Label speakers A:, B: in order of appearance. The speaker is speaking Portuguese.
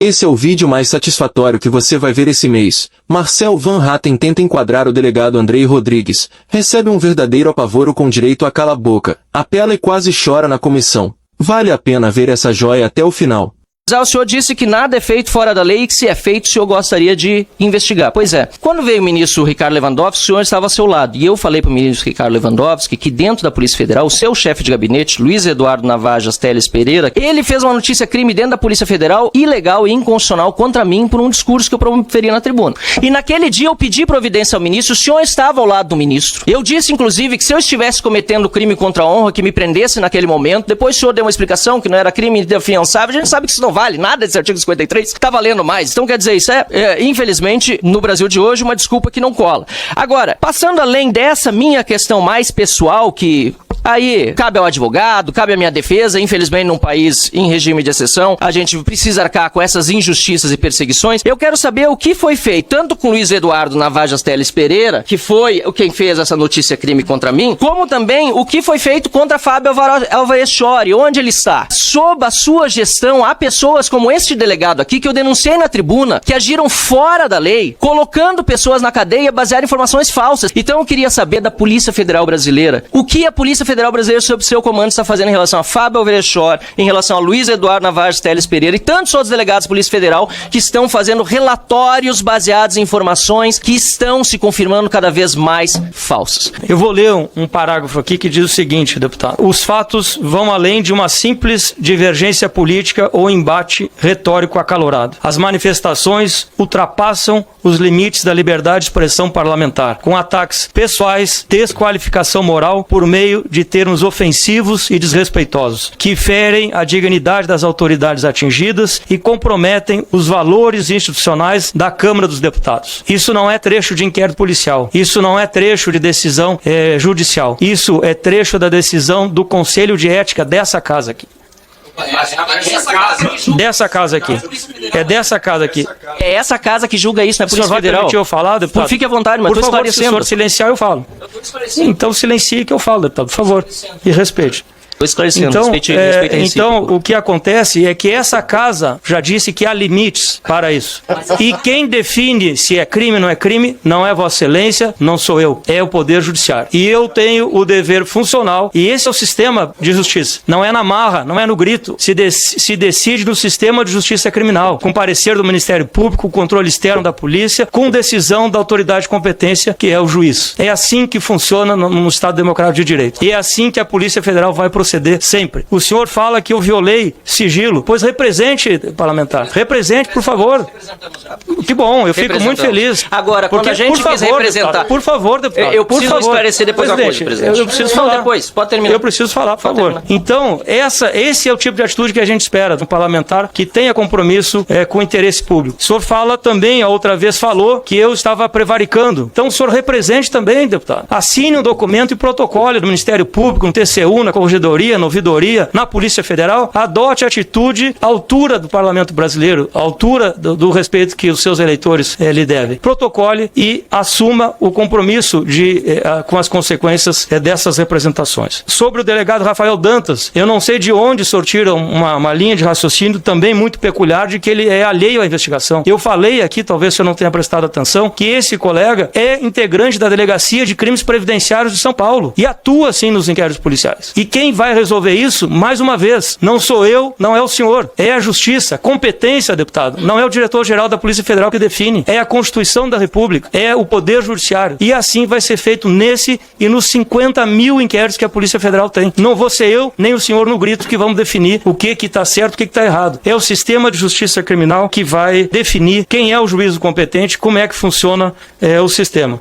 A: Esse é o vídeo mais satisfatório que você vai ver esse mês. Marcel Van Hatten tenta enquadrar o delegado Andrei Rodrigues. Recebe um verdadeiro apavoro com direito a cala-boca. Apela e quase chora na comissão. Vale a pena ver essa joia até o final.
B: O senhor disse que nada é feito fora da lei e que se é feito o senhor gostaria de investigar. Pois é, quando veio o ministro Ricardo Lewandowski, o senhor estava ao seu lado. E eu falei para o ministro Ricardo Lewandowski que dentro da Polícia Federal, o seu chefe de gabinete, Luiz Eduardo Navajas Teles Pereira, ele fez uma notícia-crime dentro da Polícia Federal, ilegal e inconstitucional contra mim por um discurso que eu proferi na tribuna. E naquele dia eu pedi providência ao ministro, o senhor estava ao lado do ministro. Eu disse, inclusive, que se eu estivesse cometendo crime contra a honra, que me prendesse naquele momento, depois o senhor deu uma explicação que não era crime inafiançável, a gente sabe que isso não vale nada desse artigo 53, tá valendo mais. Então quer dizer, isso infelizmente, no Brasil de hoje, uma desculpa que não cola. Agora, passando além dessa minha questão mais pessoal, que aí cabe ao advogado, cabe à minha defesa, infelizmente num país em regime de exceção, a gente precisa arcar com essas injustiças e perseguições. Eu quero saber o que foi feito, tanto com Luiz Eduardo Navajas Teles Pereira, que foi quem fez essa notícia-crime contra mim, como também o que foi feito contra Fábio Alvarez Chori, onde ele está. Sob a sua gestão, há pessoas como este delegado aqui, que eu denunciei na tribuna, que agiram fora da lei, colocando pessoas na cadeia baseado em informações falsas. Então eu queria saber da Polícia Federal Brasileira, o que a Polícia Federal Brasileira sob seu comando está fazendo em relação a Fábio Alvarez Chori, em relação a Luiz Eduardo Navajas Teles Pereira e tantos outros delegados da Polícia Federal que estão fazendo relatórios baseados em informações que estão se confirmando cada vez mais falsas.
C: Eu vou ler um parágrafo aqui que diz o seguinte, deputado. Os fatos vão além de uma simples divergência política ou embate retórico acalorado. As manifestações ultrapassam os limites da liberdade de expressão parlamentar, com ataques pessoais, desqualificação moral por meio de termos ofensivos e desrespeitosos, que ferem a dignidade das autoridades atingidas e comprometem os valores institucionais da Câmara dos Deputados. Isso não é trecho de inquérito policial, isso não é trecho de decisão judicial, isso é trecho da decisão do Conselho de Ética dessa casa aqui. Dessa casa aqui. É dessa casa aqui.
B: É essa casa que julga isso na Polícia Federal.
C: O senhor vai permitir eu falar, deputado?
B: Fique à vontade, mas estou esclarecendo.
C: Se o senhor silenciar, eu falo. Então silencie que eu falo, deputado, por favor. E respeite.
B: Estou esclarecendo,
C: então,
B: respeite
C: o que acontece é que essa casa já disse que há limites para isso. E quem define se é crime ou não é crime, não é Vossa Excelência, não sou eu, é o Poder Judiciário. E eu tenho o dever funcional, e esse é o sistema de justiça. Não é na marra, não é no grito. Se decide no sistema de justiça criminal, com parecer do Ministério Público, controle externo da polícia, com decisão da autoridade de competência, que é o juiz. É assim que funciona no Estado Democrático de Direito. E é assim que a Polícia Federal vai proceder sempre. O senhor fala que eu violei sigilo, pois represente, parlamentar. Represente, por favor. Que bom, eu fico muito feliz.
B: Agora, quando a gente quis representar...
C: Por favor, deputado.
B: Eu preciso esclarecer depois a coisa, presidente.
C: Eu preciso falar.
B: Depois, pode terminar.
C: Eu preciso falar, por favor. Então, esse é o tipo de atitude que a gente espera de um parlamentar que tenha compromisso com o interesse público. O senhor fala também, a outra vez falou, que eu estava prevaricando. Então, o senhor represente também, deputado. Assine um documento e protocole do Ministério Público, no TCU, na Corregedoria, na ouvidoria, na Polícia Federal, adote atitude à altura do Parlamento brasileiro, à altura do respeito que os seus eleitores lhe devem. Protocole e assuma o compromisso com as consequências dessas representações. Sobre o delegado Rafael Dantas, eu não sei de onde sortiram uma linha de raciocínio também muito peculiar de que ele é alheio à investigação. Eu falei aqui, talvez você não tenha prestado atenção, que esse colega é integrante da Delegacia de Crimes Previdenciários de São Paulo e atua, sim, nos inquéritos policiais. E quem vai resolver isso, mais uma vez, não sou eu, não é o senhor, é a Justiça, competência, deputado, não é o diretor-geral da Polícia Federal que define, é a Constituição da República, é o Poder Judiciário, e assim vai ser feito nesse e nos 50 mil inquéritos que a Polícia Federal tem. Não vou ser eu, nem o senhor no grito que vamos definir o que está certo e o que está errado. É o sistema de justiça criminal que vai definir quem é o juízo competente, como é que funciona o sistema.